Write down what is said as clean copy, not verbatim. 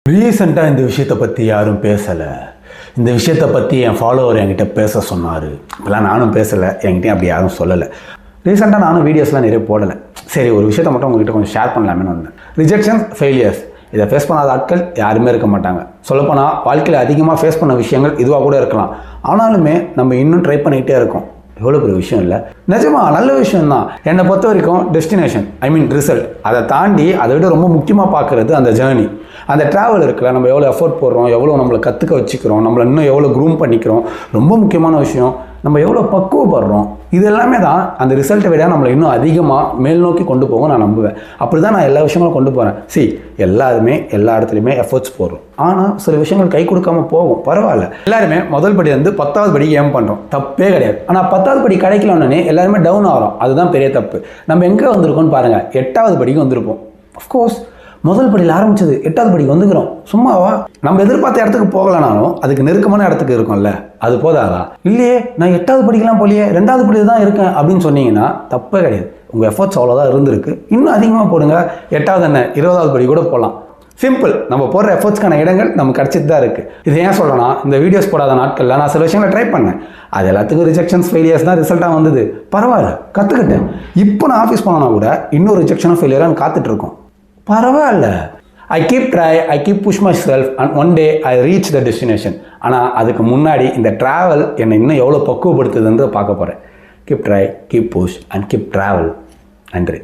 ரீசெண்டாக இந்த விஷயத்தை பற்றி யாரும் பேசலை. இந்த விஷயத்தை பற்றி என் ஃபாலோவர் என்கிட்ட பேச சொன்னார். இப்போலாம் நானும் பேசலை, என்கிட்ட அப்படி யாரும் சொல்லலை. ரீசெண்டாக நானும் வீடியோஸ்லாம் நிறைய போடலை. சரி, ஒரு விஷயத்தை மட்டும் உங்கள்கிட்ட கொஞ்சம் ஷேர் பண்ணலாமேன்னு வந்தேன். ரிஜெக்ஷன், ஃபெயிலியர்ஸ், இதை ஃபேஸ் பண்ணாத ஆட்கள் யாருமே இருக்க மாட்டாங்க. சொல்லப்போனால் வாழ்க்கையில் அதிகமாக ஃபேஸ் பண்ண விஷயங்கள் இதுவாக கூட இருக்கலாம். ஆனாலுமே நம்ம இன்னும் ட்ரை பண்ணிக்கிட்டே இருக்கோம். எவ்வளோ பெரிய விஷயம் இல்லை, நிஜமா நல்ல விஷயம் தான். என்னை பொறுத்த வரைக்கும் டெஸ்டினேஷன், ரிசல்ட், அதை தாண்டி அதை விட ரொம்ப முக்கியமாக பார்க்குறது அந்த ஜேர்னி, அந்த ட்ராவல் இருக்குல்ல. நம்ம எவ்வளோ எஃபோர்ட் போடுறோம், எவ்வளோ நம்மளை கற்றுக்க வச்சுக்கிறோம், நம்மளை இன்னும் எவ்வளோ க்ரூம் பண்ணிக்கிறோம். ரொம்ப முக்கியமான விஷயம், நம்ம எவ்வளோ பக்குவப்படுறோம். இது எல்லாமே தான் அந்த ரிசல்ட்டை விட நம்மளை இன்னும் அதிகமாக மேல் நோக்கி கொண்டு போகும் நான் நம்புவேன். அப்படி தான் நான் எல்லா விஷயங்களும் கொண்டு போகிறேன். எல்லாருமே எல்லா இடத்துலையுமே எஃபர்ட்ஸ் போடுறோம். ஆனால் சில விஷயங்கள் கை கொடுக்காம போகும், பரவாயில்ல. எல்லாருமே முதல் படி 10வது படிக்கு ஏம் பண்ணுறோம், தப்பே கிடையாது. ஆனால் 10வது படி கிடைக்கலன்னே எல்லாருமே டவுன் ஆகிறோம். அதுதான் பெரிய தப்பு. நம்ம எங்கே வந்திருக்கோம்னு பாருங்கள், 8வது படிக்கு வந்திருப்போம். அஃப்கோர்ஸ் முதல் படியில் ஆரம்பிச்சது 8வது படிக்கு வந்துக்கிறோம். சும்மாவா? நம்ம எதிர்பார்த்த இடத்துக்கு போகலனாலும் அதுக்கு நெருக்கமான இடத்துக்கு இருக்கும்ல, அது போதாதா? இல்லையே, நான் 8வது படிக்கலாம் போலியே, 2வது படியில் தான் இருக்கேன் அப்படின்னு சொன்னீங்கன்னா தப்பே கிடையாது. உங்கள் எஃபர்ட்ஸ் அவ்வளோதான் இருந்திருக்கு, இன்னும் அதிகமாக போடுங்க. 8வது என்ன, 20வது படி கூட போகலாம். சிம்பிள். நம்ம போடுற எஃபர்ட்ஸ்க்கான இடங்கள் நமக்கு கிடச்சிட்டு தான் இருக்குது. இது ஏன் சொல்கிறேன்னா, இந்த வீடியோஸ் போடாத நாட்களில் நான் சில விஷயங்களை ட்ரை பண்ணேன். அது எல்லாத்துக்கும் ரிஜெக்ஷன்ஸ், ஃபெயிலியர்ஸ் தான் ரிசல்ட்டாக வந்தது. பரவாயில்ல, கற்றுக்கிட்டேன். இப்போ நான் ஆஃபீஸ் போனோன்னா கூட இன்னொரு ரிஜெக்ஷனும் ஃபெயிலியராக காத்துட்ருக்கோம். பரவாயில்ல. I keep try, I keep push myself and one day I reach the destination. ஆனால் அதுக்கு முன்னாடி இந்த ட்ராவல் என்னை இன்னும் எவ்வளோ பக்குவப்படுத்துதுன்னு பார்க்க போகிறேன். Keep try, keep push and keep travel. நன்றி.